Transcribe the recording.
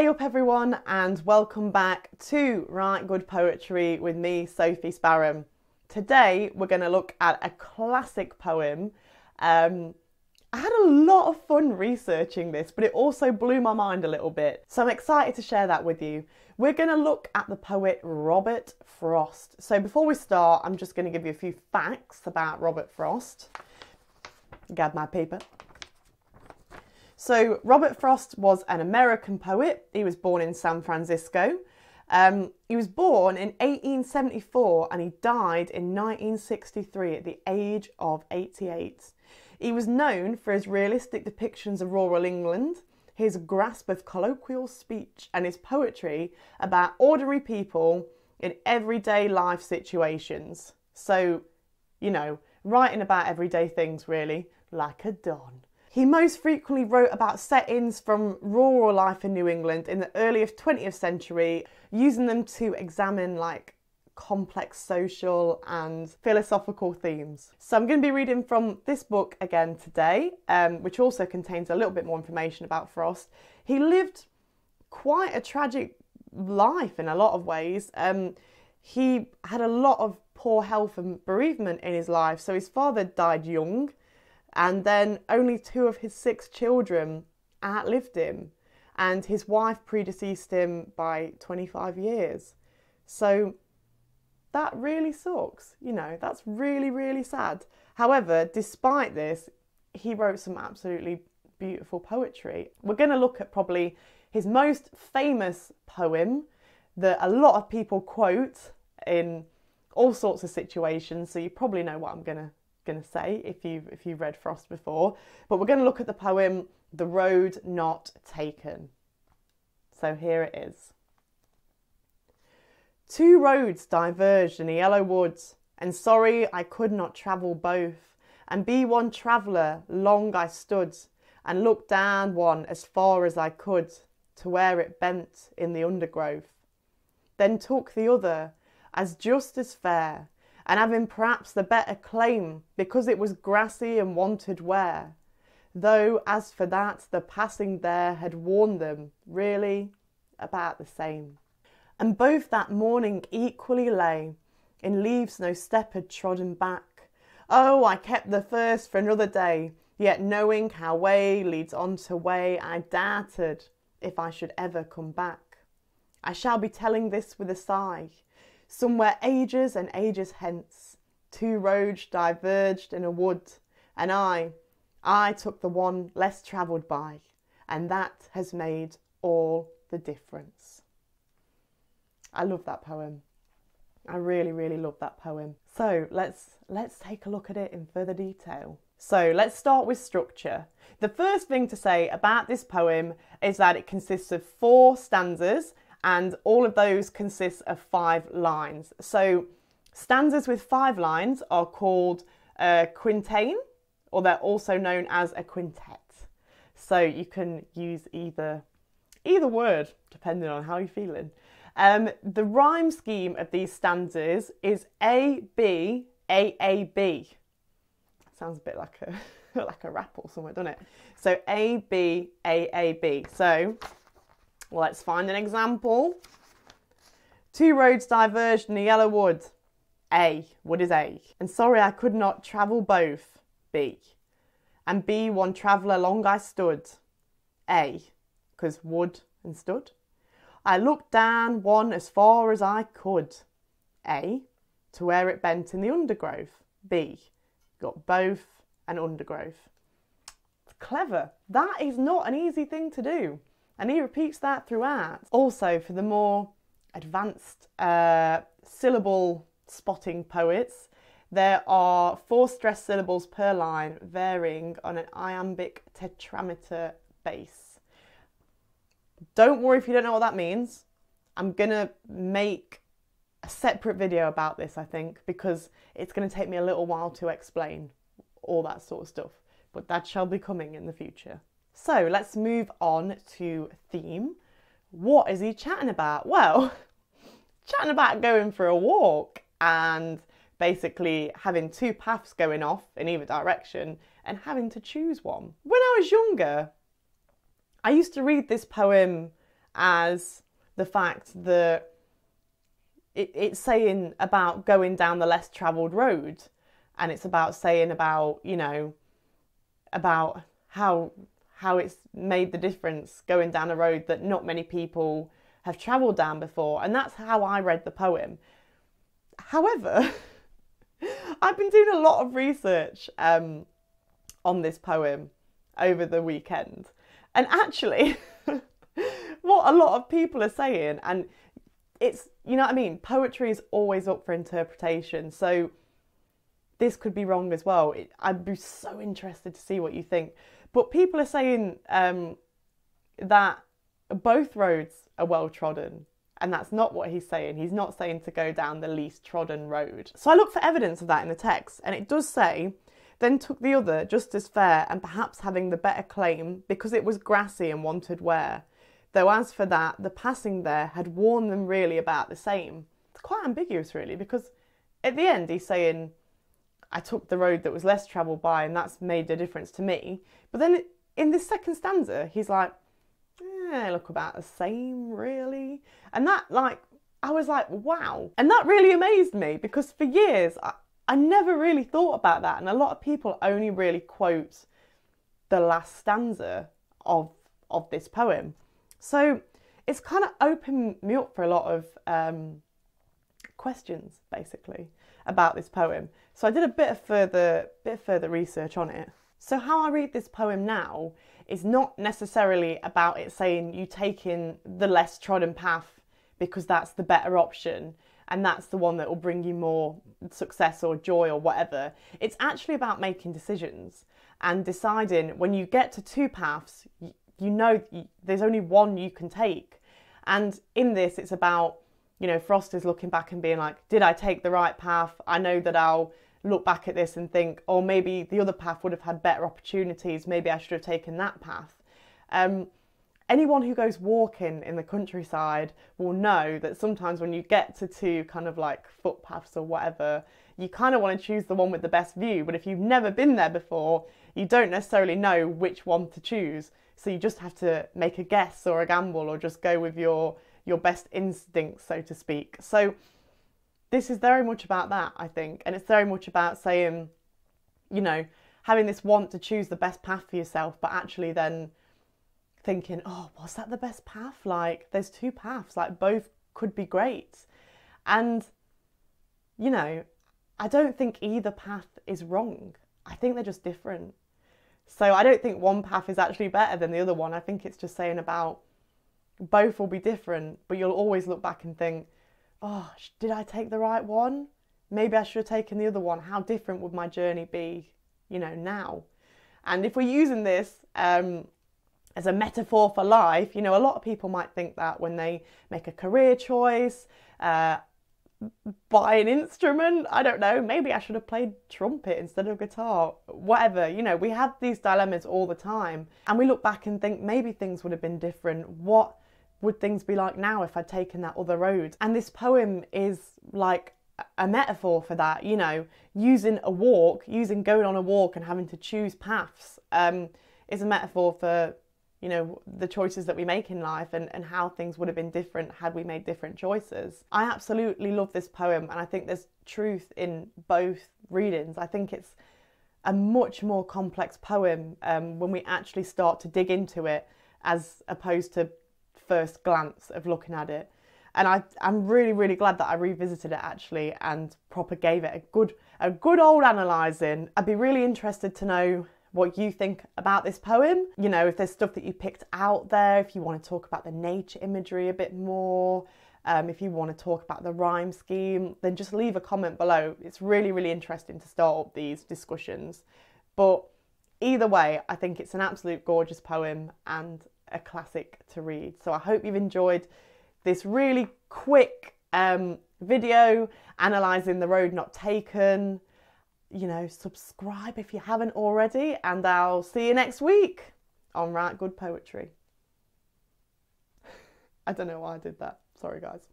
Hey up everyone, and welcome back to Write Good Poetry with me, Sophie Sparham. Today we're going to look at a classic poem. I had a lot of fun researching this, but it also blew my mind a little bit. So I'm excited to share that with you. We're going to look at the poet Robert Frost. So before we start, I'm just going to give you a few facts about Robert Frost. Grab my paper. So Robert Frost was an American poet. He was born in San Francisco. He was born in 1874 and he died in 1963 at the age of 88. He was known for his realistic depictions of rural England, his grasp of colloquial speech and his poetry about ordinary people in everyday life situations. So, you know, writing about everyday things really, like a Don. He most frequently wrote about settings from rural life in New England in the early 20th century, using them to examine like complex social and philosophical themes. So I'm going to be reading from this book again today, which also contains a little bit more information about Frost. He lived quite a tragic life in a lot of ways. He had a lot of poor health and bereavement in his life. So his father died young, and then only 2 of his 6 children outlived him, and his wife predeceased him by 25 years. So that really sucks, you know, that's really, really sad. However, despite this, he wrote some absolutely beautiful poetry. We're going to look at probably his most famous poem that a lot of people quote in all sorts of situations, so you probably know what I'm going to say if you've read Frost before. But we're going to look at the poem The Road Not Taken. So here it is. 2 roads diverged in the yellow woods, and sorry I could not travel both, and be one traveller long I stood, and looked down one as far as I could, to where it bent in the undergrowth. Then took the other as just as fair, and having perhaps the better claim, because it was grassy and wanted wear. Though as for that, the passing there had warned them, really, about the same. And both that morning equally lay, in leaves no step had trodden back. Oh, I kept the first for another day, yet knowing how way leads on to way, I doubted if I should ever come back. I shall be telling this with a sigh. Somewhere ages and ages hence, 2 roads diverged in a wood, and I took the one less travelled by, and that has made all the difference. I love that poem. I really, really love that poem. So let's take a look at it in further detail. So let's start with structure. The first thing to say about this poem is that it consists of 4 stanzas, and all of those consist of 5 lines. So stanzas with 5 lines are called a quintain, or they're also known as a quintet. So you can use either word, depending on how you're feeling. The rhyme scheme of these stanzas is A, B, A, A, B. Sounds a bit like a rap or something, doesn't it? So A, B, A, A, B. So let's find an example. 2 roads diverged in a yellow wood. A. Wood is A. And sorry I could not travel both. B. And B. One traveller long I stood. A. Because wood and stood. I looked down one as far as I could. A. To where it bent in the undergrowth. B. Got both and undergrowth. It's clever. That is not an easy thing to do. And he repeats that throughout. Also, for the more advanced syllable spotting poets, there are 4 stressed syllables per line, varying on an iambic tetrameter base. Don't worry if you don't know what that means. I'm going to make a separate video about this, I think, because it's going to take me a little while to explain all that sort of stuff. But that shall be coming in the future. So let's move on to theme. What is he chatting about? Well, chatting about going for a walk and basically having 2 paths going off in either direction and having to choose one. When I was younger, I used to read this poem as the fact that it's saying about going down the less travelled road, and it's about saying about, you know, about how it's made the difference going down a road that not many people have travelled down before. And that's how I read the poem. However, I've been doing a lot of research on this poem over the weekend, and actually what a lot of people are saying, and it's, you know what I mean, poetry is always up for interpretation, so this could be wrong as well. I'd be so interested to see what you think. But people are saying that both roads are well trodden, and that's not what he's saying. He's not saying to go down the least trodden road. So I looked for evidence of that in the text, and it does say, then took the other just as fair, and perhaps having the better claim, because it was grassy and wanted wear. Though as for that, the passing there had worn them really about the same. It's quite ambiguous really, because at the end he's saying, I took the road that was less travelled by, and that's made a difference to me. But then in this second stanza, he's like, look about the same really. And that, like, I was like, wow. And that really amazed me, because for years, I never really thought about that. And a lot of people only really quote the last stanza of this poem. So it's kind of opened me up for a lot of questions, basically, about this poem. So I did a bit of further research on it. So how I read this poem now is not necessarily about it saying you take in the less trodden path because that's the better option and that's the one that will bring you more success or joy or whatever. It's actually about making decisions and deciding when you get to two paths, you know there's only one you can take. And in this, it's about, you know, Frost is looking back and being like, did I take the right path? I know that I'll look back at this and think, oh, maybe the other path would have had better opportunities. Maybe I should have taken that path. Anyone who goes walking in the countryside will know that sometimes when you get to two kind of like footpaths or whatever, you kind of want to choose the one with the best view. But if you've never been there before, you don't necessarily know which one to choose. So you just have to make a guess or a gamble or just go with your best instincts, so to speak. So this is very much about that, I think. And it's very much about saying, you know, having this want to choose the best path for yourself, but actually then thinking, oh, was that the best path? Like, there's two paths, like both could be great. And, you know, I don't think either path is wrong. I think they're just different. So I don't think one path is actually better than the other one. I think it's just saying about both will be different, but you'll always look back and think, oh, did I take the right one? Maybe I should have taken the other one. How different would my journey be, you know, now? And if we're using this as a metaphor for life, you know, a lot of people might think that when they make a career choice, buy an instrument, I don't know, maybe I should have played trumpet instead of guitar, whatever. You know, we have these dilemmas all the time, and we look back and think maybe things would have been different. What would things be like now if I'd taken that other road? And this poem is like a metaphor for that, you know, using going on a walk and having to choose paths is a metaphor for, you know, the choices that we make in life and how things would have been different had we made different choices. I absolutely love this poem, and I think there's truth in both readings. I think it's a much more complex poem when we actually start to dig into it as opposed to first glance of looking at it. And I'm really, really glad that I revisited it actually and proper gave it a good old analysing. I'd be really interested to know what you think about this poem. You know, if there's stuff that you picked out there, if you want to talk about the nature imagery a bit more, if you want to talk about the rhyme scheme, then just leave a comment below. It's really, really interesting to start up these discussions. But either way, I think it's an absolute gorgeous poem and a classic to read. So I hope you've enjoyed this really quick video analysing The Road Not Taken. You know, subscribe if you haven't already, and I'll see you next week on Write Good Poetry. I don't know why I did that. Sorry, guys.